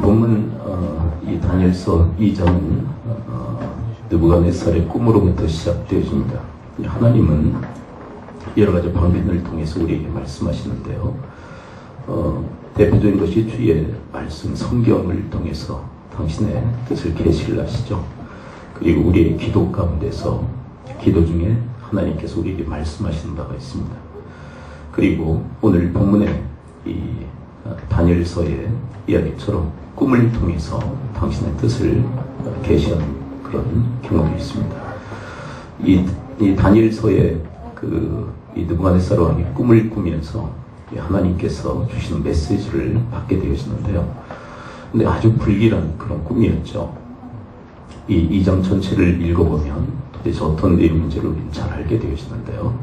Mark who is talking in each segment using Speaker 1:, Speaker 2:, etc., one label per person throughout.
Speaker 1: 본문 이 다니엘서 2장은 느부갓네살의 꿈으로부터 시작되어집니다. 하나님은 여러 가지 방편을 통해서 우리에게 말씀하시는데요. 대표적인 것이 주의 말씀 성경을 통해서 당신의 뜻을 계시를 하시죠. 그리고 우리의 기도 가운데서 기도 중에 하나님께서 우리에게 말씀하시는 바가 있습니다. 그리고 오늘 본문의 이 다니엘서의 이야기처럼 꿈을 통해서 당신의 뜻을 계시하는 그런 경험이 있습니다. 이 다니엘서의 이 느부갓네살 왕이 꿈을 꾸면서 하나님께서 주시는 메시지를 받게 되어지는데요. 근데 아주 불길한 그런 꿈이었죠. 이 2장 전체를 읽어보면 도대체 어떤 내용인지를 우리는 잘 알게 되어지는데요.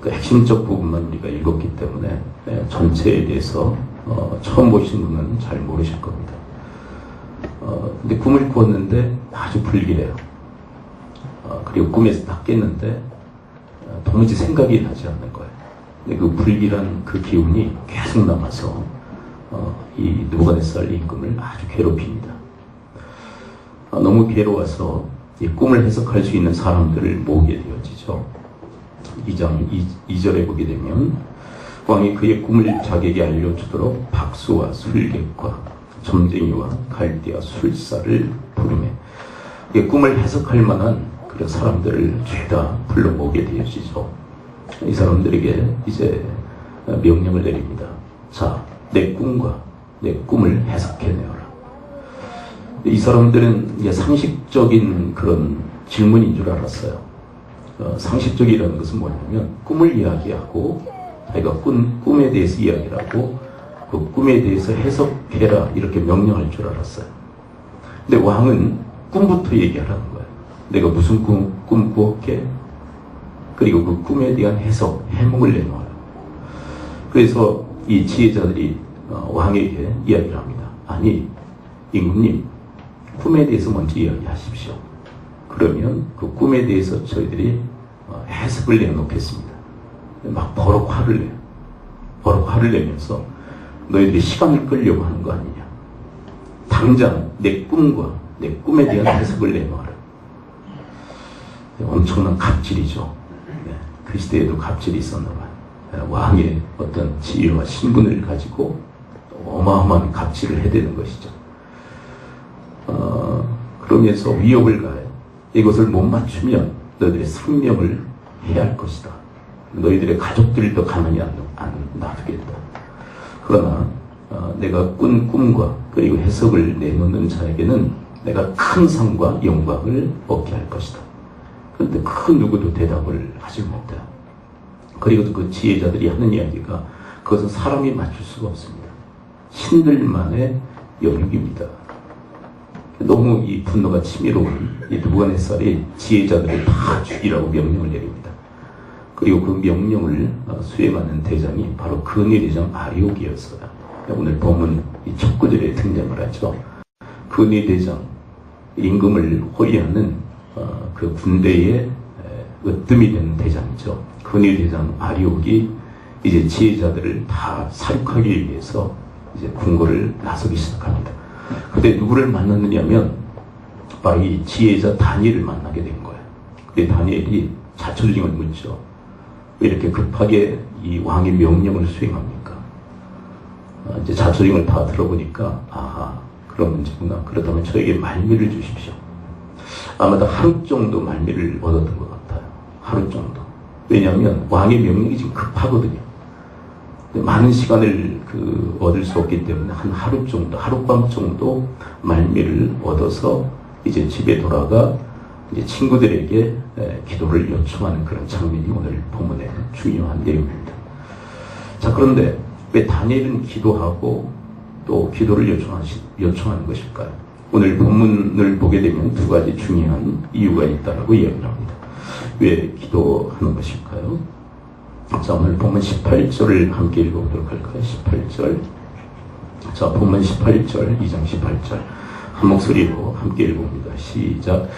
Speaker 1: 그 핵심적 부분만 우리가 읽었기 때문에 전체에 대해서 처음 보신 분은 잘 모르실 겁니다. 근데 꿈을 꾸었는데 아주 불길해요. 그리고 꿈에서 딱 깼는데 도무지 생각이 나지 않는 거예요. 근데 그 불길한 그 기운이 계속 남아서 이 느부갓네살 임금을 아주 괴롭힙니다. 너무 괴로워서 이 꿈을 해석할 수 있는 사람들을 모으게 되어지죠. 2장 2절에 보게 되면 왕이 그의 꿈을 자기에게 알려주도록 박수와 술객과 점쟁이와 갈대와 술사를 부르매 꿈을 해석할 만한 그런 사람들을 죄다 불러 모으게 되어지죠. 이 사람들에게 이제 명령을 내립니다. 자, 내 꿈과 내 꿈을 해석해내어라. 이 사람들은 이제 상식적인 그런 질문인 줄 알았어요. 상식적이라는 것은 뭐냐면 꿈을 이야기하고 자기가 꿈에 대해서 이야기를 하고 그 꿈에 대해서 해석해라 이렇게 명령할 줄 알았어요. 근데 왕은 꿈부터 얘기하라는 거예요. 내가 무슨 꿈 꾸었게? 그리고 그 꿈에 대한 해몽을 내놓아요. 그래서 이 지혜자들이 왕에게 이야기를 합니다. 아니, 임금님, 꿈에 대해서 먼저 이야기하십시오. 그러면 그 꿈에 대해서 저희들이 해석을 내놓겠습니다. 막 버럭 화를 내요. 버럭 화를 내면서 너희들이 시간을 끌려고 하는 거 아니냐. 당장 내 꿈과 내 꿈에 대한 해석을 내놓아라. 엄청난 갑질이죠. 그 시대에도 갑질이 있었나 봐요. 왕의 어떤 지위와 신분을 가지고 어마어마한 갑질을 해대는 것이죠. 그러면서 위협을 가해. 이것을 못 맞추면 너희들의 생명을 해할 것이다. 너희들의 가족들도 가만히 안 놔두겠다. 그러나 내가 꾼 꿈과 그리고 해석을 내놓는 자에게는 내가 큰 상과 영광을 얻게 할 것이다. 그런데 그 누구도 대답을 하지 못해요. 그리고 그 지혜자들이 하는 이야기가 그것은 사람이 맞출 수가 없습니다. 신들만의 영역입니다. 너무 이 분노가 치밀어온 이 느부갓네살이 지혜자들을 다 죽이라고 명령을 내립니다. 그리고 그 명령을 수행하는 대장이 바로 근위 대장 아리옥이었어요. 오늘 본문 이 첫 구절에 등장을 하죠. 근위 대장, 임금을 호위하는 그 군대의 으뜸이 되는 대장이죠. 근위 대장 아리옥이 이제 지혜자들을 다 사륙하기 위해서 이제 궁궐을 나서기 시작합니다. 그때 누구를 만났느냐면 바로 이 지혜자 다니엘을 만나게 된 거예요. 근데 다니엘이 자초지종을 묻죠. 왜 이렇게 급하게 이 왕의 명령을 수행합니까? 이제 자초지종을 다 들어보니까 아하, 그런 문제구나. 그렇다면 저에게 말미를 주십시오. 아마도 하루 정도 말미를 얻었던 것 같아요. 하루 정도. 왜냐하면 왕의 명령이 지금 급하거든요. 많은 시간을 얻을 수 없기 때문에 한 하루 정도, 하룻밤 정도 말미를 얻어서 이제 집에 돌아가 이제 친구들에게 기도를 요청하는 그런 장면이 오늘 본문의 중요한 내용입니다. 자, 그런데 왜 다니엘은 기도하고 또 기도를 요청하는 것일까요? 오늘 본문을 보게 되면 두 가지 중요한 이유가 있다고 이야기를 합니다. 왜 기도하는 것일까요? 자, 오늘 본문 18절을 함께 읽어보도록 할까요? 18절. 자, 본문 18절, 2장 18절. 한 목소리로 함께 읽어봅니다. 시작.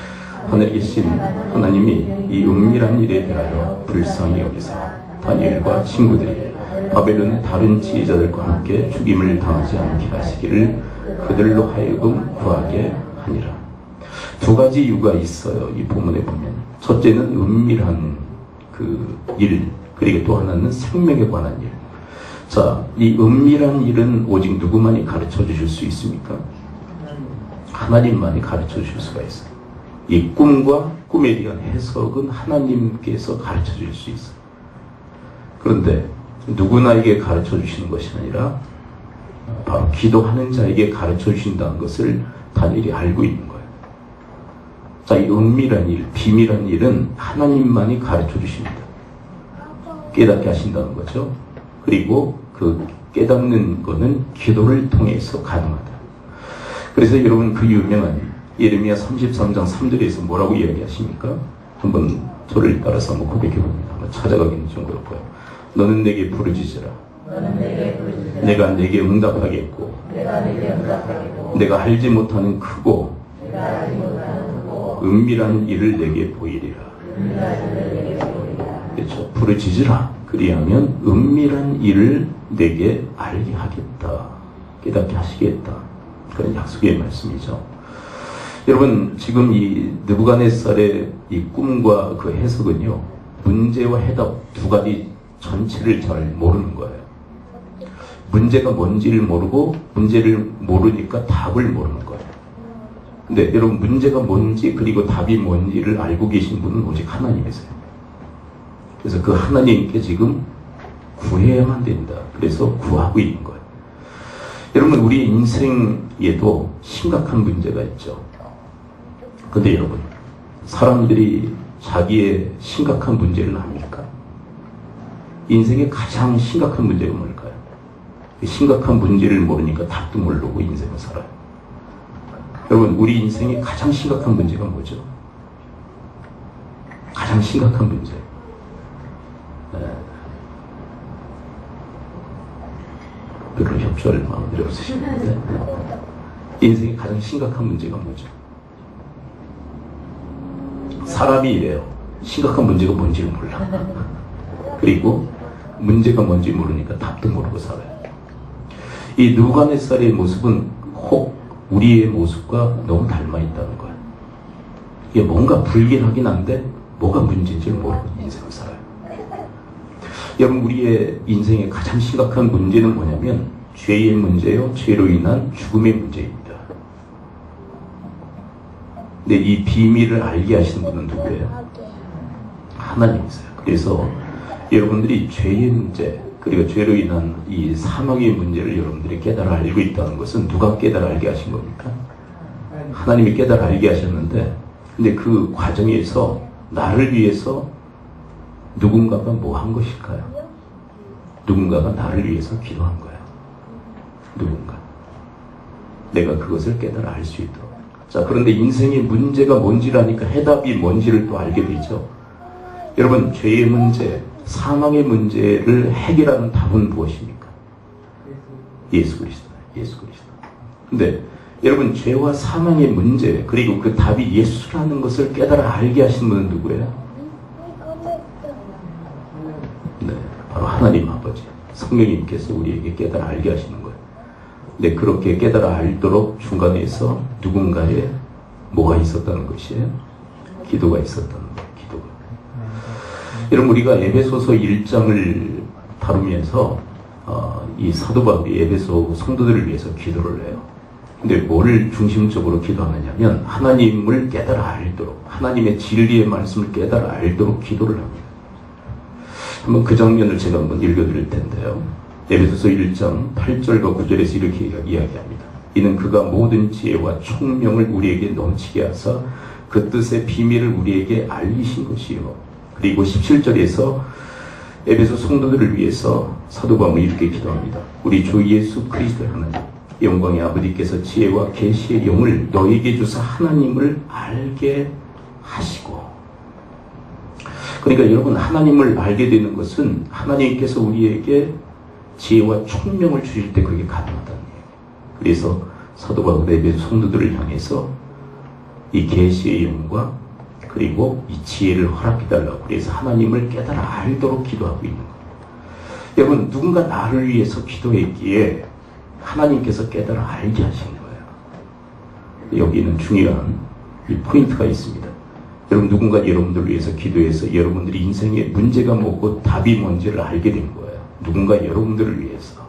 Speaker 1: 하늘에 계신 하나님이 이 은밀한 일에 대하여 불쌍히 여기사 다니엘과 친구들이 바벨론의 다른 지혜자들과 함께 죽임을 당하지 않게 하시기를 그들로 하여금 구하게 하니라. 두 가지 이유가 있어요. 이 본문에 보면. 첫째는 은밀한 그 일, 그리고 또 하나는 생명에 관한 일. 자, 이 은밀한 일은 오직 누구만이 가르쳐 주실 수 있습니까? 하나님만이 가르쳐 주실 수가 있어요. 이 꿈과 꿈에 대한 해석은 하나님께서 가르쳐 주실 수 있어요. 그런데 누구나에게 가르쳐 주시는 것이 아니라 바로 기도하는 자에게 가르쳐 주신다는 것을 다니엘이 알고 있는 거예요. 자, 이 은밀한 일, 비밀한 일은 하나님만이 가르쳐 주십니다. 깨닫게 하신다는 거죠. 그리고 그 깨닫는 것은 기도를 통해서 가능하다. 그래서 여러분 그 유명한 예레미야 33장 3절에서 뭐라고 이야기하십니까? 한번 저를 따라서 한번 고백해 봅니다. 한번 찾아가기는 좀 그렇고요. 너는 내게 부르짖으라. 내가 내게 응답하겠고 내가 알지 못하는 크고 은밀한 일을 내게 보이리라. 그렇죠. 부르짖으라. 그리하면 은밀한 일을 내게 알게 하겠다. 깨닫게 하시겠다. 그런 약속의 말씀이죠. 여러분, 지금 이 느부갓네살의 이 꿈과 그 해석은요, 문제와 해답 두 가지 전체를 잘 모르는 거예요. 문제가 뭔지를 모르고 문제를 모르니까 답을 모르는 거예요. 근데 여러분, 문제가 뭔지 그리고 답이 뭔지를 알고 계신 분은 오직 하나님이세요. 그래서 그 하나님께 지금 구해야만 된다. 그래서 구하고 있는 거예요. 여러분, 우리 인생에도 심각한 문제가 있죠. 근데 여러분, 사람들이 자기의 심각한 문제를 압니까? 인생의 가장 심각한 문제가 뭘까요? 심각한 문제를 모르니까 답도 모르고 인생을 살아요. 여러분, 우리 인생의 가장 심각한 문제가 뭐죠? 가장 심각한 문제. 별로 협조할 마음이 없으시는데, 인생의 가장 심각한 문제가 뭐죠? 사람이 이래요. 심각한 문제가 뭔지를 몰라. 그리고 문제가 뭔지 모르니까 답도 모르고 살아요. 이 느부갓네살의 모습은 혹 우리의 모습과 너무 닮아 있다는 거예요. 이게 뭔가 불길하긴 한데 뭐가 문제인지를 모르고 인생을 살아요. 여러분, 우리의 인생의 가장 심각한 문제는 뭐냐면 죄의 문제요, 죄로 인한 죽음의 문제입니다. 근데 이 비밀을 알게 하시는 분은 누구예요? 하나님이세요. 그래서 여러분들이 죄의 문제, 그리고 죄로 인한 이 사망의 문제를 여러분들이 깨달아 알고 있다는 것은 누가 깨달아 알게 하신 겁니까? 하나님이 깨달아 알게 하셨는데, 근데 그 과정에서 나를 위해서 누군가가 뭐 한 것일까요? 누군가가 나를 위해서 기도한 거예요. 누군가. 내가 그것을 깨달아 알 수 있도록. 자, 그런데 인생의 문제가 뭔지를 아니까 해답이 뭔지를 또 알게 되죠. 여러분, 죄의 문제, 사망의 문제를 해결하는 답은 무엇입니까? 예수 그리스도예요. 예수 그리스도. 근데 여러분, 죄와 사망의 문제, 그리고 그 답이 예수라는 것을 깨달아 알게 하신 분은 누구예요? 네, 바로 하나님 아버지, 성령님께서 우리에게 깨달아 알게 하시는 거예요. 근데 그렇게 깨달아 알도록 중간에서 누군가의 뭐가 있었다는 것이에요? 기도가 있었다는 거예요. 기도가. 여러분, 우리가 에베소서 1장을 다루면서 이 사도 바울이 에베소 성도들을 위해서 기도를 해요. 근데 뭐를 중심적으로 기도하느냐면 하나님을 깨달아 알도록, 하나님의 진리의 말씀을 깨달아 알도록 기도를 합니다. 한번 그 장면을 제가 한번 읽어드릴 텐데요. 에베소서 1장 8절과 9절에서 이렇게 이야기합니다. 이는 그가 모든 지혜와 총명을 우리에게 넘치게 하사 그 뜻의 비밀을 우리에게 알리신 것이요. 그리고 17절에서 에베소 성도들을 위해서 사도 바울은 이렇게 기도합니다. 우리 주 예수 그리스도의 하나님, 영광의 아버지께서 지혜와 계시의 영을 너에게 주사 하나님을 알게 하시고. 그러니까 여러분, 하나님을 알게 되는 것은 하나님께서 우리에게 지혜와 총명을 주실 때 그게 가능하다는 거예요. 그래서 사도 바울은 에베소 성도들을 향해서 이 계시의 영과 그리고 이 지혜를 허락해달라고, 그래서 하나님을 깨달아 알도록 기도하고 있는 거예요. 여러분, 누군가 나를 위해서 기도했기에 하나님께서 깨달아 알게 하신 거예요. 여기는 중요한 이 포인트가 있습니다. 여러분, 누군가 여러분들을 위해서 기도해서 여러분들이 인생의 문제가 뭐고 답이 뭔지를 알게 된 거예요. 누군가 여러분들을 위해서.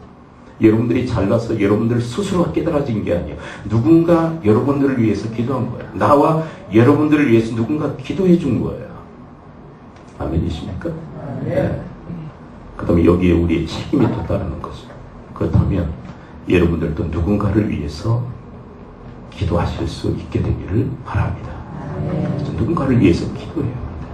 Speaker 1: 여러분들이 잘나서 여러분들 스스로가 깨달아진 게 아니에요. 누군가 여러분들을 위해서 기도한 거예요. 나와 여러분들을 위해서 누군가 기도해 준 거예요. 아멘이십니까? 네. 그 다음에 여기에 우리의 책임이 또 따르는 거죠. 그렇다면 여러분들도 누군가를 위해서 기도하실 수 있게 되기를 바랍니다. 누군가를 위해서 기도해야 합니다.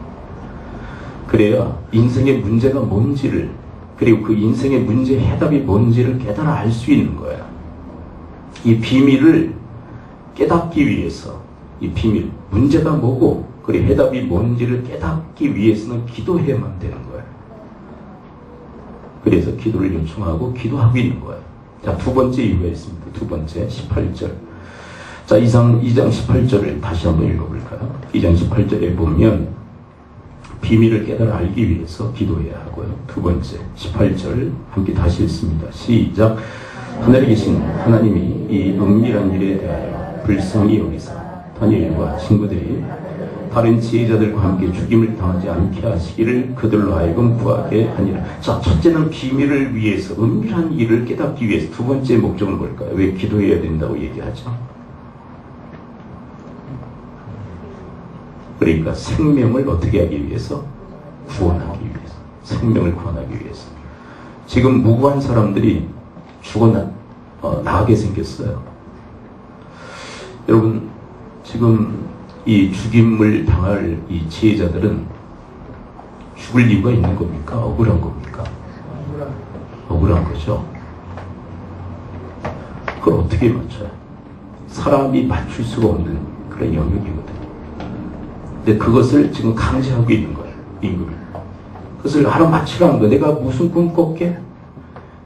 Speaker 1: 그래야 인생의 문제가 뭔지를, 그리고 그 인생의 문제의 해답이 뭔지를 깨달아 알 수 있는 거예요. 이 비밀을 깨닫기 위해서, 이 비밀, 문제가 뭐고 그리고 해답이 뭔지를 깨닫기 위해서는 기도해야만 되는 거예요. 그래서 기도를 요청하고 기도하고 있는 거예요. 자, 두 번째 이유가 있습니다. 두 번째, 18절. 자, 2장 18절을 다시 한번 읽어볼까요? 2장 18절에 보면 비밀을 깨달아 알기 위해서 기도해야 하고요. 두 번째, 18절 함께 다시 읽습니다. 시작. 하늘에 계신 하나님이 이 은밀한 일에 대하여 불쌍히 여기사 다니엘과 친구들이 다른 지혜자들과 함께 죽임을 당하지 않게 하시기를 그들로 하여금 구하게 하니라. 자, 첫째는 비밀을 위해서, 은밀한 일을 깨닫기 위해서. 두 번째 목적은 뭘까요? 왜 기도해야 된다고 얘기하죠? 그러니까 생명을 어떻게 하기 위해서? 구원하기 위해서. 생명을 구원하기 위해서. 지금 무고한 사람들이 나가게 생겼어요. 여러분, 지금 이 죽임을 당할 이 지혜자들은 죽을 이유가 있는 겁니까? 억울한 겁니까? 억울한 거죠. 그걸 어떻게 맞춰요? 사람이 맞출 수가 없는 그런 영역이거든요. 근데 그것을 지금 강제하고 있는 거예요. 임금이. 그것을 알아맞히라는 거예요. 내가 무슨 꿈 꿨게?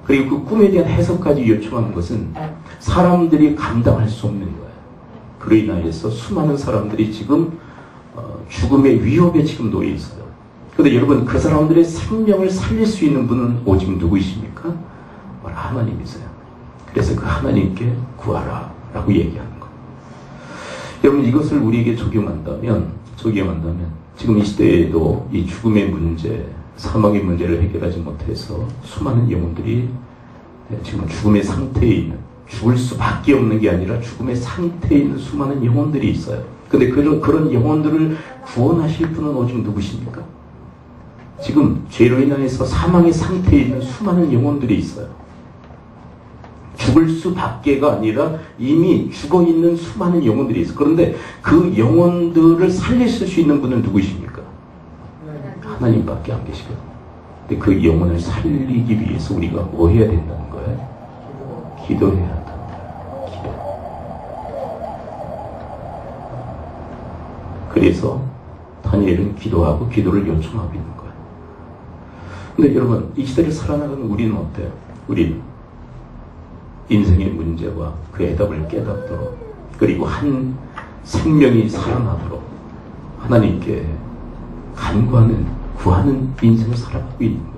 Speaker 1: 그리고 그 꿈에 대한 해석까지 요청하는 것은 사람들이 감당할 수 없는 거예요. 그로 인하여서 수많은 사람들이 지금 죽음의 위협에 지금 놓여 있어요. 그런데 여러분, 그 사람들의 생명을 살릴 수 있는 분은 오직 누구이십니까? 바로 하나님이세요. 그래서 그 하나님께 구하라 라고 얘기하는 거예요. 여러분, 이것을 우리에게 적용한다면 지금 이 시대에도 이 죽음의 문제, 사망의 문제를 해결하지 못해서 수많은 영혼들이 지금 죽음의 상태에 있는, 죽을 수밖에 없는 게 아니라 죽음의 상태에 있는 수많은 영혼들이 있어요. 근데 그런 영혼들을 구원하실 분은 오직 누구십니까? 지금 죄로 인해서 사망의 상태에 있는 수많은 영혼들이 있어요. 죽을 수밖에가 아니라 이미 죽어있는 수많은 영혼들이 있어요. 그런데 그 영혼들을 살리실 수 있는 분은 누구십니까? 하나님밖에 안 계시거든요. 근데 그 영혼을 살리기 위해서 우리가 뭐 해야 된다는 거예요? 기도해야 한다. 기도. 그래서 다니엘은 기도하고 기도를 요청하고 있는 거예요. 근데 여러분, 이 시대를 살아나가는 우리는 어때요? 우리는 인생의 문제와 그 해답을 깨닫도록, 그리고 한 생명이 살아나도록 하나님께 간구하는, 구하는 인생을 살아가고 있는 거야.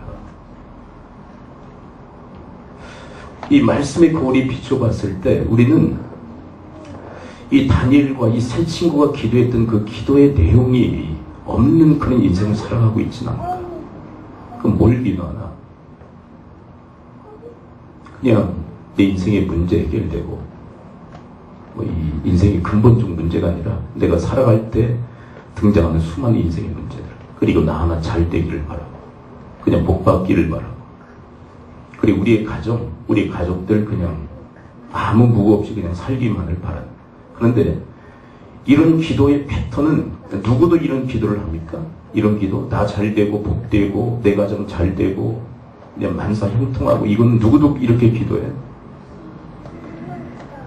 Speaker 1: 이 말씀의 거울이 비춰봤을 때 우리는 이 다니엘과 이 세 친구가 기도했던 그 기도의 내용이 없는 그런 인생을 살아가고 있지는 않을까. 그럼 뭘 기도하나? 그냥 내 인생의 문제 해결되고, 이 인생의 근본적 문제가 아니라 내가 살아갈 때 등장하는 수많은 인생의 문제들, 그리고 나 하나 잘 되기를 바라고, 그냥 복 받기를 바라고, 그리고 우리의 가정, 우리 가족들 그냥 아무 무거 없이 그냥 살기만을 바라는. 그런데 이런 기도의 패턴은 누구도 이런 기도를 합니까? 이런 기도, 나 잘 되고 복 되고 내 가정 잘 되고 그냥 만사 형통하고, 이건 누구도 이렇게 기도해?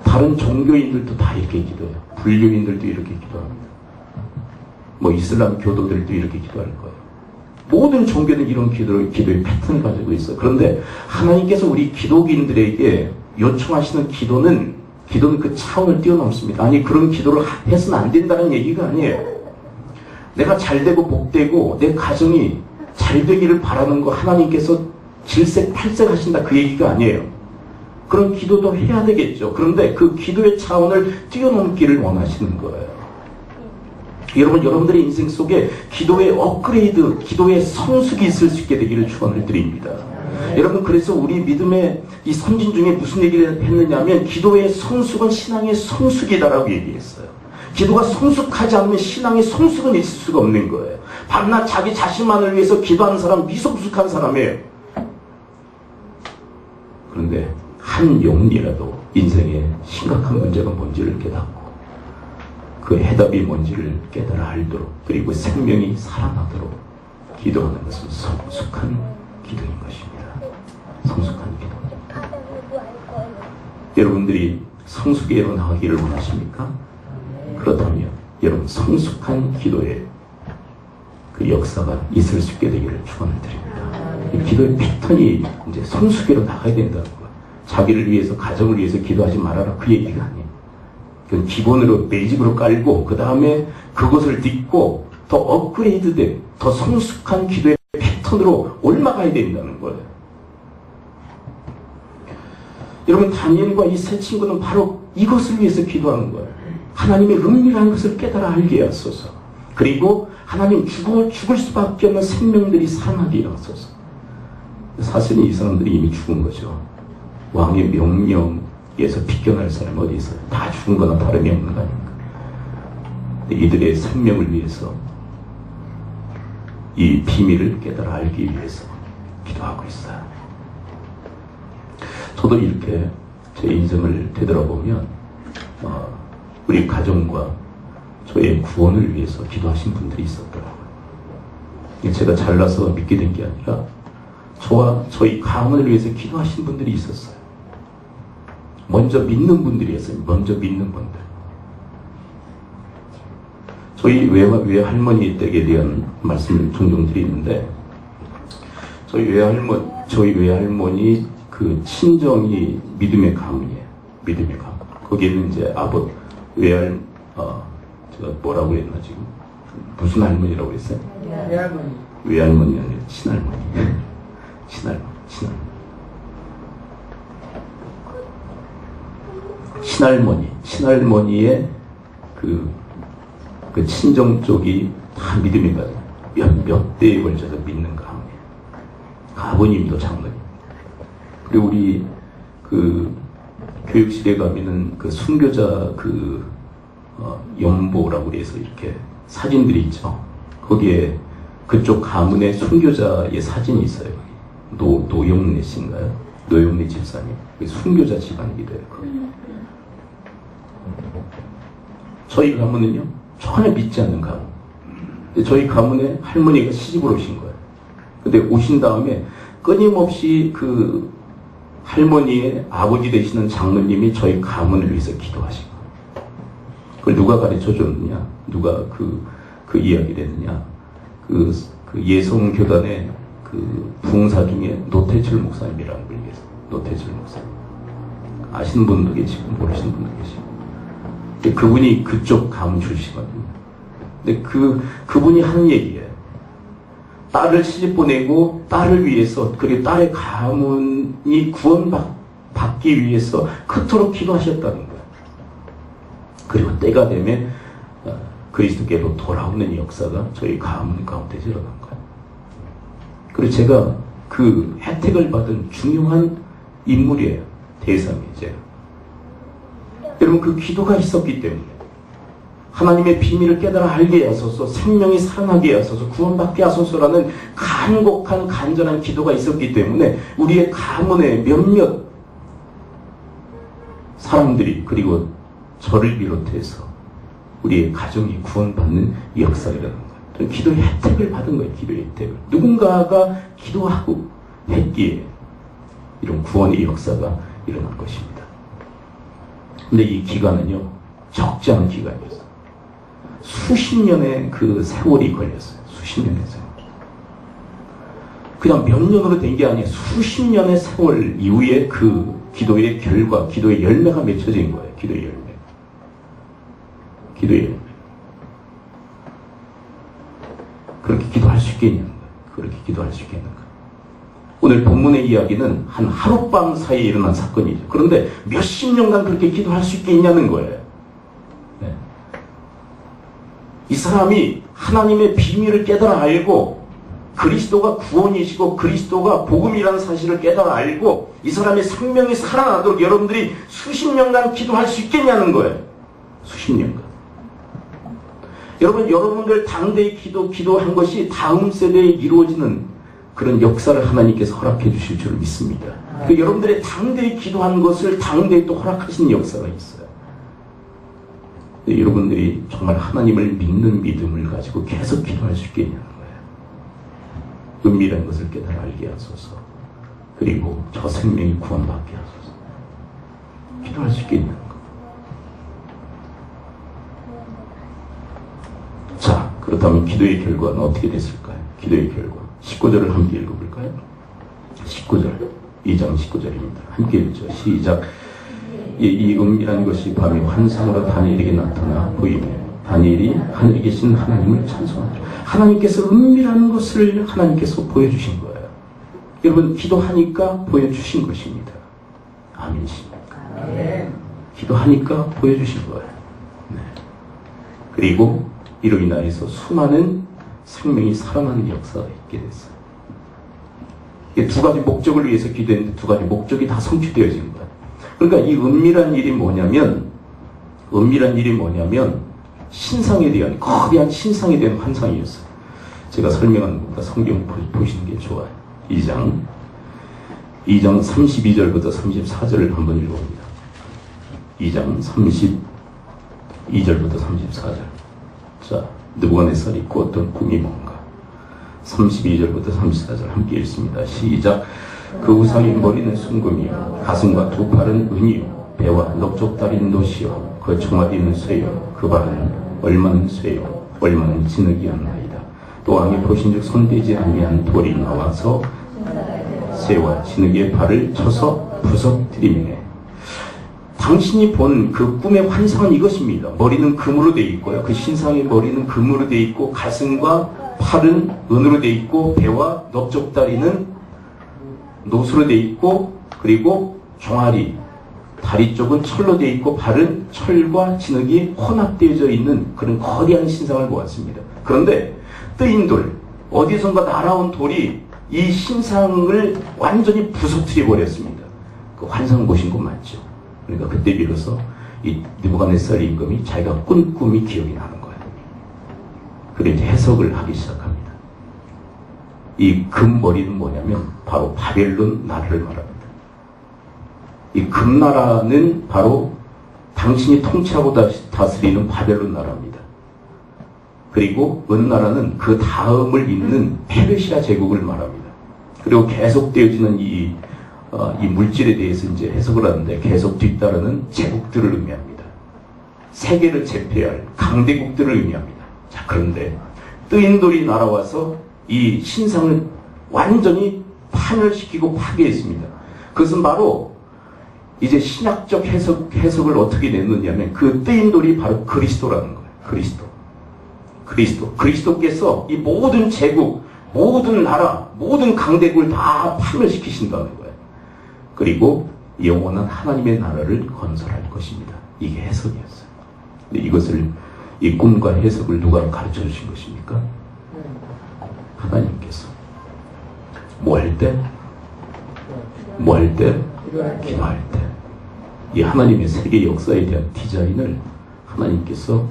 Speaker 1: 다른 종교인들도 다 이렇게 기도해요. 불교인들도 이렇게 기도합니다. 이슬람 교도들도 이렇게 기도할 거예요. 모든 종교는 이런 기도의 패턴을 가지고 있어요. 그런데 하나님께서 우리 기독인들에게 요청하시는 기도는 그 차원을 뛰어넘습니다. 아니, 그런 기도를 해서는 안 된다는 얘기가 아니에요. 내가 잘 되고 복 되고 내 가정이 잘 되기를 바라는 거 하나님께서 질색팔색 하신다 그 얘기가 아니에요. 그런 기도도 해야 되겠죠. 그런데 그 기도의 차원을 뛰어넘기를 원하시는 거예요. 여러분, 여러분들의 인생 속에 기도의 업그레이드, 기도의 성숙이 있을 수 있게 되기를 축원을 드립니다. 여러분, 그래서 우리 믿음의 이 선진 중에 무슨 얘기를 했느냐면 기도의 성숙은 신앙의 성숙이다라고 얘기했어요. 기도가 성숙하지 않으면 신앙의 성숙은 있을 수가 없는 거예요. 밤낮 자기 자신만을 위해서 기도하는 사람 미성숙한 사람이에요. 그런데 한 영혼이라도 인생에 심각한 문제가 뭔지를 깨닫고 그 해답이 뭔지를 깨달아 알도록, 그리고 생명이 살아나도록 기도하는 것은 성숙한 기도인 것입니다. 성숙한 기도. 여러분들이 성숙에 나가기를 원하십니까? 그렇다면 여러분, 성숙한 기도에 그 역사가 있을 수 있게 되기를 축원을 드립니다. 기도의 패턴이 이제 성숙으로 나가야 된다는 거예요. 자기를 위해서, 가정을 위해서 기도하지 말아라 그 얘기가 아니에요. 그건 기본으로 베이직으로 깔고 그 다음에 그것을 딛고 더 업그레이드된, 더 성숙한 기도의 패턴으로 올라가야 된다는 거예요. 여러분, 다니엘과 이 세 친구는 바로 이것을 위해서 기도하는 거예요. 하나님의 은밀한 것을 깨달아 알게 하소서. 그리고 하나님 죽을 수밖에 없는 생명들이 살아나게 하소서. 사실은 이 사람들이 이미 죽은 거죠. 왕의 명령에서 비껴날 사람이 어디 있어요? 다 죽은 거나 다름이 없는 거 아닙니까? 이들의 생명을 위해서, 이 비밀을 깨달아 알기 위해서 기도하고 있어요. 저도 이렇게 제 인생을 되돌아보면 우리 가정과 저의 구원을 위해서 기도하신 분들이 있었더라고요. 제가 잘나서 믿게 된 게 아니라 저와 저희 가문을 위해서 기도하신 분들이 있었어요. 먼저 믿는 분들이었어요. 먼저 믿는 분들. 저희 외할머니 댁에 대한 말씀을 종종 드리는데, 저희 외할머니 그 친정이 믿음의 가문이에요. 믿음의 가문. 거기에는 이제 제가 뭐라고 했나 지금? 무슨 할머니라고 했어요? 외할머니. 외할머니 아니라 친할머니. 친할머니의 그 친정 쪽이 다 믿음의 가문. 몇 대에 걸쳐서 믿는 가문이에요. 아버님도 장로님. 그리고 우리 교육실에 가면은 그 순교자 연보라고 해서 이렇게 사진들이 있죠. 거기에 그쪽 가문의 순교자의 사진이 있어요. 노영래 씨인가요? 노영래 집사님. 순교자 집안이기도 해요. 저희 가문은요, 전혀 믿지 않는 가문. 저희 가문에 할머니가 시집을 오신 거예요. 근데 오신 다음에 끊임없이 그 할머니의 아버지 되시는 장로님이 저희 가문을 위해서 기도하신 거예요. 그걸 누가 가르쳐 줬느냐? 누가 그 이야기를 했느냐? 그 예성교단의 그 부흥사 중에 노태철 목사님이라는 분이 계세요. 노태철 목사님. 아시는 분도 계시고, 모르시는 분도 계시고. 근데 그분이 그쪽 가문 출신이거든요. 근데 그분이 하는 얘기예요. 딸을 시집 보내고 딸을 위해서, 그리고 딸의 가문이 구원받기 위해서 그토록 기도하셨다는 거예요. 그리고 때가 되면 그리스도께로 돌아오는 역사가 저희 가문 가운데 일어난 거예요. 그리고 제가 그 혜택을 받은 중요한 인물이에요. 대상이 제가. 여러분, 그 기도가 있었기 때문에 하나님의 비밀을 깨달아 알게 하소서, 생명이 살아나게 하소서, 구원받게 하소서라는 간곡한 간절한 기도가 있었기 때문에 우리의 가문의 몇몇 사람들이, 그리고 저를 비롯해서 우리의 가정이 구원받는 역사라는 거예요. 기도의 혜택을 받은 거예요. 기도의 혜택을. 누군가가 기도하고 했기에 이런 구원의 역사가 일어날 것입니다. 근데 이 기간은요, 적지 않은 기간이었어요. 수십 년의 그 세월이 걸렸어요. 수십 년의 세월. 그냥 몇 년으로 된 게 아니에요. 수십 년의 세월 이후에 그 기도의 결과, 기도의 열매가 맺혀진 거예요. 기도의 열매. 기도의 열매. 그렇게 기도할 수 있겠냐는 거예요. 그렇게 기도할 수 있겠는가. 오늘 본문의 이야기는 한 하룻밤 사이에 일어난 사건이죠. 그런데 몇십 년간 그렇게 기도할 수 있겠냐는 거예요. 네. 이 사람이 하나님의 비밀을 깨달아 알고 그리스도가 구원이시고 그리스도가 복음이라는 사실을 깨달아 알고 이 사람의 생명이 살아나도록 여러분들이 수십 년간 기도할 수 있겠냐는 거예요. 수십 년간. 여러분들 당대의 기도한 것이 다음 세대에 이루어지는 그런 역사를 하나님께서 허락해 주실 줄 믿습니다. 그 여러분들의 당대에 기도한 것을 당대에 또 허락하시는 역사가 있어요. 여러분들이 정말 하나님을 믿는 믿음을 가지고 계속 기도할 수 있겠냐는 거예요. 은밀한 것을 깨달아 알게 하소서. 그리고 저 생명이 구원받게 하소서. 기도할 수 있겠냐는 거예요. 자, 그렇다면 기도의 결과는 어떻게 됐을까요? 기도의 결과 19절을 함께 읽어볼까요? 19절 2장 19절입니다. 함께 읽죠. 시작. 이 은밀한 것이 밤에 환상으로 다니엘에게 나타나 보이며 다니엘이 하늘에 계신 하나님을 찬송하죠. 하나님께서 은밀한 것을 하나님께서 보여주신 거예요. 여러분 기도하니까 보여주신 것입니다. 아멘이십니까? 기도하니까 보여주신 거예요. 네. 그리고 이로 인하여서 수많은 생명이 살아나는 역사가 있게 됐어요. 이게 두 가지 목적을 위해서 기도했는데 두 가지 목적이 다 성취되어진 거예요. 그러니까 이 은밀한 일이 뭐냐면 신상에 대한 거대한 신상에 대한 환상이었어요. 제가 설명하는 것보다 성경 보시는 게 좋아요. 2장 32절부터 34절을 한번 읽어봅니다. 2장 32절부터 34절. 자, 느부갓네살이 꾸었던 꿈이 뭔가. 32절부터 34절 함께 읽습니다. 시작. 그 우상의 머리는 순금이요 가슴과 두 팔은 은이요 배와 넓적다리는 노시요 그 종아리는 쇠요 그 발은 얼마는 쇠요 얼마는 진흙이었나이다. 또 왕이 보신즉 손대지 아니한 돌이 나와서 쇠와 진흙의 발을 쳐서 부서뜨리매. 당신이 본 그 꿈의 환상은 이것입니다. 머리는 금으로 되어 있고요. 그 신상의 머리는 금으로 되어 있고 가슴과 팔은 은으로 되어 있고 배와 넓적다리는 노수로 되어 있고 그리고 종아리, 다리 쪽은 철로 되어 있고 발은 철과 진흙이 혼합되어져 있는 그런 거대한 신상을 보았습니다. 그런데 뜨인 돌, 어디선가 날아온 돌이 이 신상을 완전히 부서뜨려 버렸습니다. 그 환상 보신 거 맞죠? 그러니까 그때 비로소 이 느부갓네살 임금이 자기가 꾼 꿈이 기억이 나는 거예요. 그래서 이제 해석을 하기 시작합니다. 이 금머리는 뭐냐면 바로 바벨론 나라를 말합니다. 이 금나라는 바로 당신이 통치하고 다스리는 바벨론 나라입니다. 그리고 은나라는 그 다음을 잇는 페르시아 제국을 말합니다. 그리고 계속되어지는 이 물질에 대해서 이제 해석을 하는데 계속 뒤따르는 제국들을 의미합니다. 세계를 제패할 강대국들을 의미합니다. 자, 그런데 뜨인 돌이 날아와서 이 신상을 완전히 파멸시키고 파괴했습니다. 그것은 바로 이제 신학적 해석을 어떻게 냈느냐면 그 뜨인 돌이 바로 그리스도라는 거예요. 그리스도께서 이 모든 제국, 모든 나라, 모든 강대국을 다 파멸시키신다는 거예요. 그리고 영원한 하나님의 나라를 건설할 것입니다. 이게 해석이었어요. 근데 이것을 이 꿈과 해석을 누가 가르쳐 주신 것입니까? 하나님께서. 뭐 할 때? 기도할 때. 이 하나님의 세계 역사에 대한 디자인을 하나님께서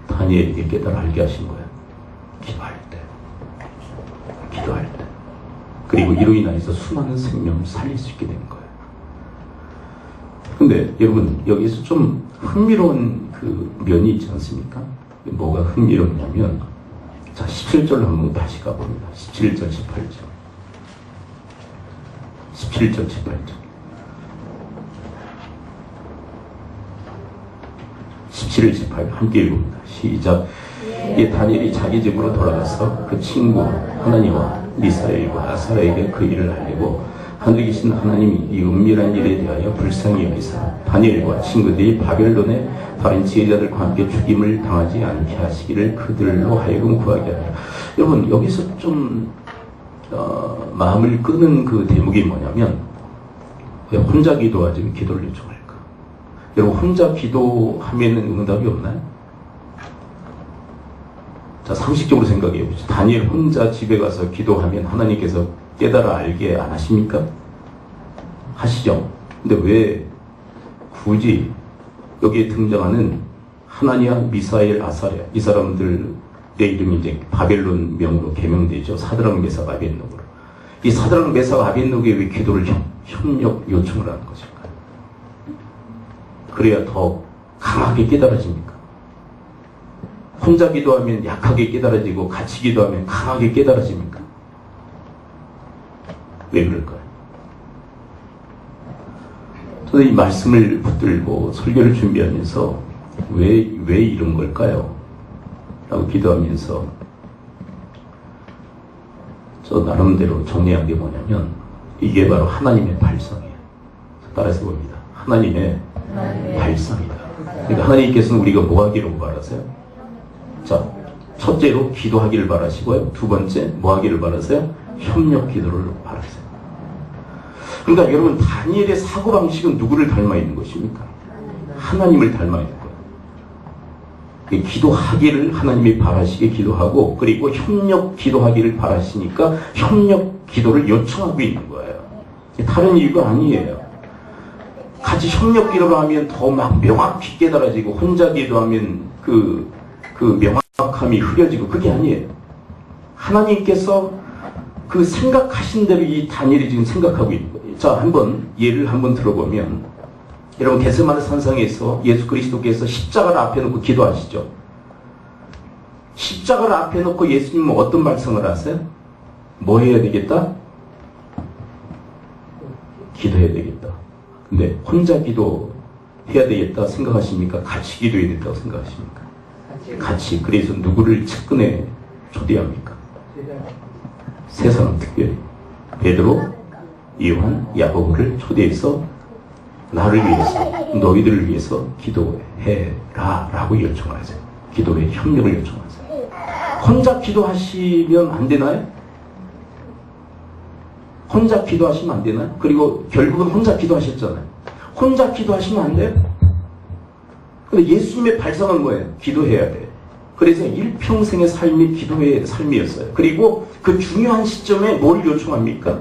Speaker 1: 다니엘에게 깨달아 알게 하신 거예요. 기도할 때. 그리고 이로 인해서 수많은 생명을 살릴 수 있게 된 거예요. 근데 여러분 여기서 좀 흥미로운 그 면이 있지 않습니까? 뭐가 흥미롭냐면 자 17절로 한번 다시 가봅니다. 17절 18절 17절 18절 17, 18 함께 읽습니다. 시작. 이 다니엘이 자기 집으로 돌아가서 그 친구 하나니와 미사엘과 아사라에게 그 일을 알리고 하늘에 계신 하나님이 이 은밀한 일에 대하여 불쌍히 여기사 다니엘과 친구들이 바벨론의 다른 지혜자들과 함께 죽임을 당하지 않게 하시기를 그들로 하여금 구하게 하라. 여러분 여기서 좀 마음을 끄는 그 대목이 뭐냐면, 왜 혼자 기도하지 왜 기도를 요청할까? 여러분, 혼자 기도하면 응답이 없나요? 자, 상식적으로 생각해 보시죠. 다니엘 혼자 집에 가서 기도하면 하나님께서 깨달아 알게 안 하십니까? 하시죠. 근데 왜 굳이 여기에 등장하는 하나니아, 미사엘, 아사랴, 이 사람들의 이름이 이제 바벨론 명으로 개명되죠. 사드락, 메삭, 아벳노고로. 이 사드락, 메삭, 아벳노고에 왜 기도를 협력 요청을 하는 것일까요? 그래야 더 강하게 깨달아집니까? 혼자 기도하면 약하게 깨달아지고 같이 기도하면 강하게 깨달아집니까? 왜 그럴까요? 저는 이 말씀을 붙들고 설교를 준비하면서 왜 이런 걸까요? 라고 기도하면서 저 나름대로 정리한 게 뭐냐면 이게 바로 하나님의 발상이에요. 따라서 봅니다. 하나님의 발상이다. 그러니까 하나님께서는 우리가 뭐 하기를 바라세요? 자, 첫째로 기도하기를 바라시고요. 두 번째 뭐 하기를 바라세요? 협력 기도를 바라세요. 그러니까 여러분, 다니엘의 사고방식은 누구를 닮아 있는 것입니까? 하나님을 닮아 있는 거예요. 기도하기를 하나님이 바라시게 기도하고, 그리고 협력 기도하기를 바라시니까 협력 기도를 요청하고 있는 거예요. 다른 이유가 아니에요. 같이 협력 기도를 하면 더 막 명확히 깨달아지고, 혼자 기도하면 그 명확함이 흐려지고, 그게 아니에요. 하나님께서 그 생각하신 대로 이 다니엘이 지금 생각하고 있는 거예요. 자, 예를 한번 들어보면, 여러분, 겟세마네 산상에서 예수 그리스도께서 십자가를 앞에 놓고 기도하시죠. 십자가를 앞에 놓고 예수님은 어떤 말씀을 하세요? 뭐 해야 되겠다? 기도해야 되겠다. 근데 혼자 기도해야 되겠다 생각하십니까? 같이 기도해야 된다고 생각하십니까? 같이. 그래서 누구를 측근에 초대합니까? 세 사람 특별히. 베드로, 요한, 야고보를 초대해서 나를 위해서, 너희들을 위해서 기도해라 라고 요청하세요. 기도에 협력을 요청하세요. 혼자 기도하시면 안 되나요? 혼자 기도하시면 안 되나요? 그리고 결국은 혼자 기도하셨잖아요. 혼자 기도하시면 안 돼요? 근데 예수님의 발상은 뭐예요? 기도해야 돼요. 그래서 일평생의 삶이 기도의 삶이었어요. 그리고 그 중요한 시점에 뭘 요청합니까?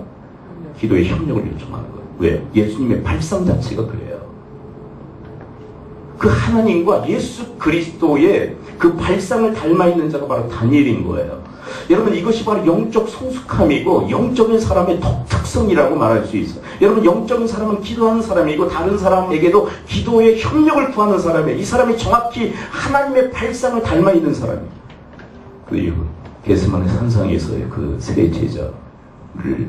Speaker 1: 기도의 협력을 요청하는 거예요. 왜요? 예수님의 발상 자체가 그래요. 그 하나님과 예수 그리스도의 그 발상을 닮아 있는 자가 바로 다니엘인 거예요. 여러분, 이것이 바로 영적 성숙함이고 영적인 사람의 독특성이라고 말할 수 있어요. 여러분, 영적인 사람은 기도하는 사람이고 다른 사람에게도 기도의 협력을 구하는 사람이에요. 이 사람이 정확히 하나님의 발상을 닮아 있는 사람이에요. 그리고 겟세마네 산상에서의 그 세 제자를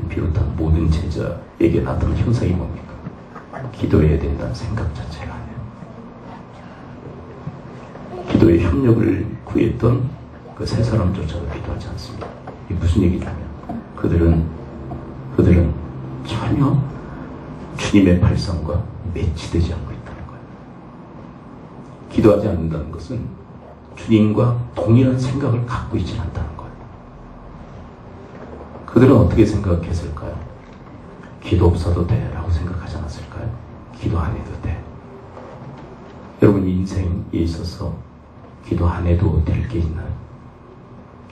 Speaker 1: 비롯한 모든 제자에게 나타난 현상이 뭡니까? 기도해야 된다는 생각 자체가 아니에요. 기도의 협력을 구했던 그 세 사람조차도 기도하지 않습니다. 이게 무슨 얘기냐면 그들은 전혀 주님의 발상과 매치되지 않고 있다는 거예요. 기도하지 않는다는 것은 주님과 동일한 생각을 갖고 있지 않다는 거예요. 그들은 어떻게 생각했을까요? 기도 없어도 돼 라고 생각하지 않았을까요? 기도 안 해도 돼. 여러분, 인생에 있어서 기도 안 해도 될 게 있나요?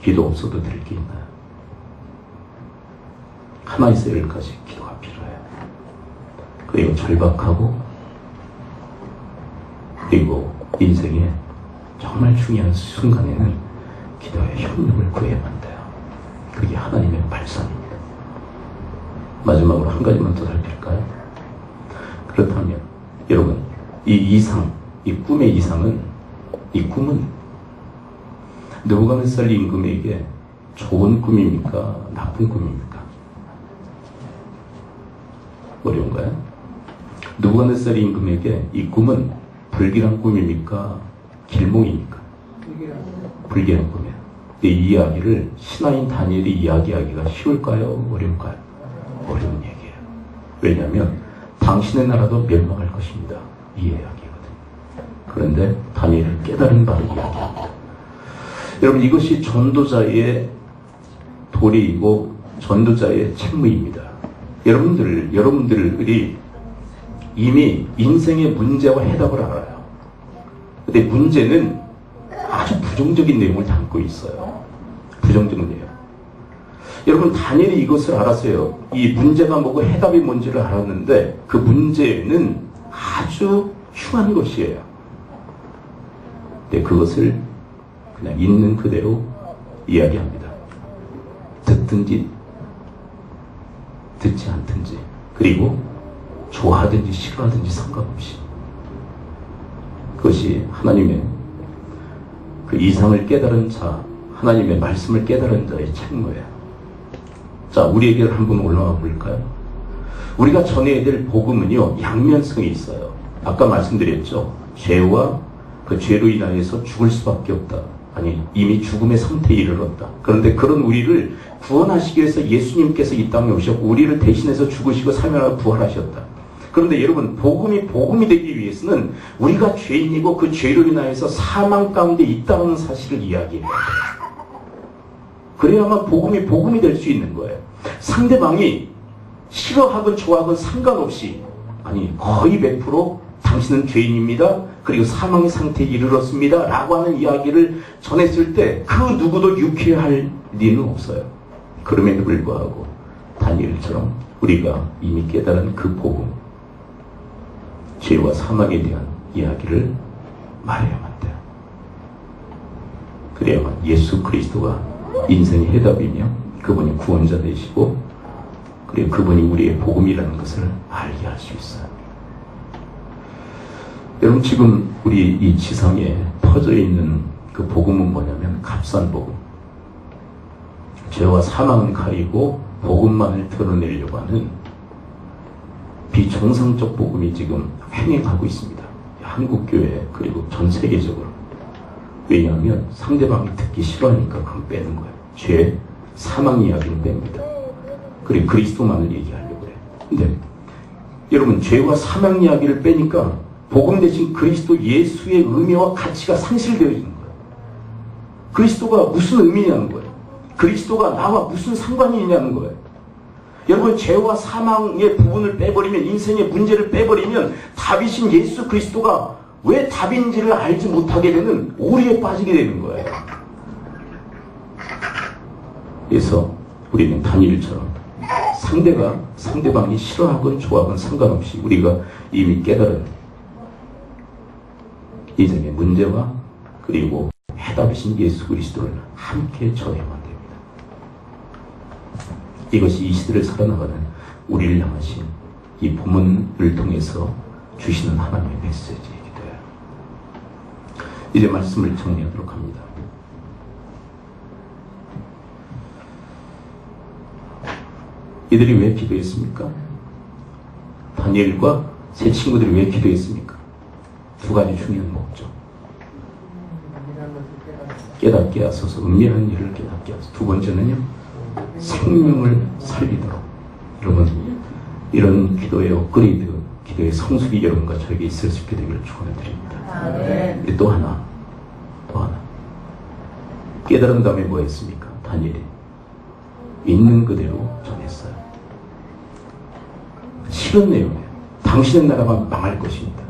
Speaker 1: 기도 없어도 될 게 있나요? 하나의 셀까지 기도가 필요해요. 그리고 절박하고, 그리고 인생에 정말 중요한 순간에는 기도의 협력을 구해야만 돼요. 그게 하나님의 발상입니다. 마지막으로 한 가지만 더 살필까요? 그렇다면 여러분, 이 꿈의 이상은, 이 꿈은 느부갓네살 임금에게 좋은 꿈입니까? 나쁜 꿈입니까? 어려운가요? 느부갓네살 임금에게 이 꿈은 불길한 꿈입니까? 길몽입니까? 불길한 꿈이에요. 이 이야기를 신하인 다니엘이 이야기하기가 쉬울까요? 어려울까요? 어려운 얘기예요. 왜냐하면 당신의 나라도 멸망할 것입니다. 이 이야기거든요. 그런데 다니엘을 깨달은 바로 이야기입니다. 여러분, 이것이 전도자의 도리이고 전도자의 책무입니다. 여러분들이 이미 인생의 문제와 해답을 알아요. 근데 문제는 아주 부정적인 내용을 담고 있어요. 부정적인 내용. 여러분, 다니엘이 이것을 알았어요. 이 문제가 뭐고 해답이 뭔지를 알았는데 그 문제는 아주 흉한 것이에요. 근데 그것을 그냥 있는 그대로 이야기합니다. 듣든지 듣지 않든지, 그리고 좋아하든지 싫어하든지 상관없이, 그것이 하나님의 그 이상을 깨달은 자, 하나님의 말씀을 깨달은 자의 책무예요. 자, 우리에게 한번 올라와 볼까요? 우리가 전해야 될 복음은요, 양면성이 있어요. 아까 말씀드렸죠. 죄와 그 죄로 인하여서 죽을 수밖에 없다. 아니, 이미 죽음의 상태에 이르렀다. 그런데 그런 우리를 구원하시기 위해서 예수님께서 이 땅에 오셨고 우리를 대신해서 죽으시고 사명하고 부활하셨다. 그런데 여러분, 복음이 되기 위해서는 우리가 죄인이고 그 죄로 인하여서 사망 가운데 있다는 사실을 이야기해야 돼요. 그래야만 복음이 될 수 있는 거예요. 상대방이 싫어하건 좋아하건 상관없이, 아니 거의 100% 당신은 죄인입니다. 그리고 사망의 상태에 이르렀습니다. 라고 하는 이야기를 전했을 때 그 누구도 유쾌할 리는 없어요. 그럼에도 불구하고 다니엘처럼 우리가 이미 깨달은 그 복음, 죄와 사망에 대한 이야기를 말해야만 돼요. 그래야만 예수 그리스도가 인생의 해답이며 그분이 구원자 되시고, 그리고 그분이 우리의 복음이라는 것을 알게 할 수 있어요. 여러분, 지금 우리 이 지상에 퍼져 있는 그 복음은 뭐냐면 값싼 복음. 죄와 사망은 가리고 복음만을 드러내려고 하는 비정상적 복음이 지금 횡행하고 있습니다. 한국교회, 그리고 전 세계적으로. 왜냐하면 상대방이 듣기 싫어하니까 그건 빼는 거예요. 죄, 사망 이야기는 뺍니다. 그리고 그리스도만을 얘기하려고 그래요. 근데 여러분, 죄와 사망 이야기를 빼니까 복음 대신 그리스도 예수의 의미와 가치가 상실되어지는 거예요. 그리스도가 무슨 의미냐는 거예요. 그리스도가 나와 무슨 상관이 있냐는 거예요. 여러분, 죄와 사망의 부분을 빼버리면, 인생의 문제를 빼버리면 답이신 예수 그리스도가 왜 답인지를 알지 못하게 되는 오리에 빠지게 되는 거예요. 그래서 우리는 다니엘처럼 상대방이 싫어하건 좋아하건 상관없이 우리가 이미 깨달은 인생의 문제와 그리고 해답이신 예수 그리스도를 함께 전해야만 됩니다. 이것이 이 시대를 살아나가는 우리를 향하신 이 본문을 통해서 주시는 하나님의 메시지이기도 해요. 이제 말씀을 정리하도록 합니다. 이들이 왜 기도했습니까? 다니엘과 세 친구들이 왜 기도했습니까? 두 가지 중요한 목적. 깨닫게 하소서, 은밀한 일을 깨닫게 하소서. 두 번째는요, 생명을 살리도록. 여러분, 이런 기도의 업그레이드, 기도의 성숙이 여러분과 저에게 있을 수 있게 되기를 축원해드립니다. 또 하나. 깨달은 다음에 뭐 했습니까? 다니엘이 있는 그대로 전했어요. 싫은 내용이에요. 당신의 나라가 망할 것입니다.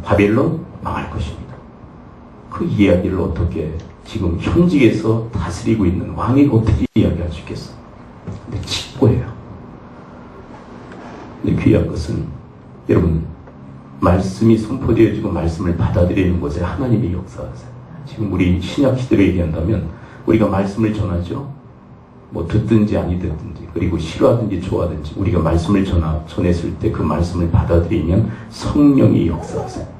Speaker 1: 바벨론 망할 것입니다. 그 이야기를 어떻게 지금 현직에서 다스리고 있는 왕이 어떻게 이야기할 수 있겠어? 근데 직고예요. 근데 귀한 것은 여러분, 말씀이 선포되어지고 말씀을 받아들이는 것에 하나님이 역사하세요. 지금 우리 신약 시대로 얘기한다면 우리가 말씀을 전하죠. 뭐 듣든지 아니 듣든지, 그리고 싫어하든지 좋아하든지 우리가 말씀을 전했을 때 그 말씀을 받아들이면 성령이 역사하세요.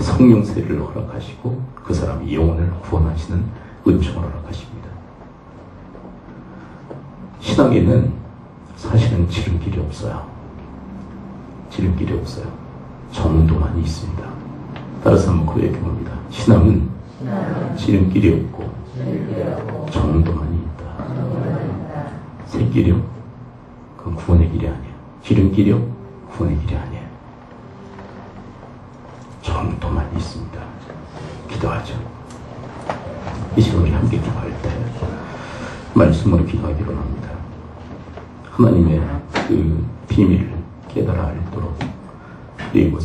Speaker 1: 성령 세례를 허락하시고 그 사람이 영혼을 구원하시는 은총을 허락하십니다. 신앙에는 사실은 지름길이 없어요. 지름길이 없어요. 정도만 있습니다. 따라서 한번 고백해 봅니다. 신앙은 지름길이 없고 정도만이 있다. 새길이요? 그건 구원의 길이 아니에요. 지름길이요? 구원의 길이 아니에요. 정도만 있습니다. 기도하죠. 이 시간 우리 함께 기도할 때 말씀으로 기도하기로 합니다. 하나님의 그 비밀을 깨달아 알도록 그리고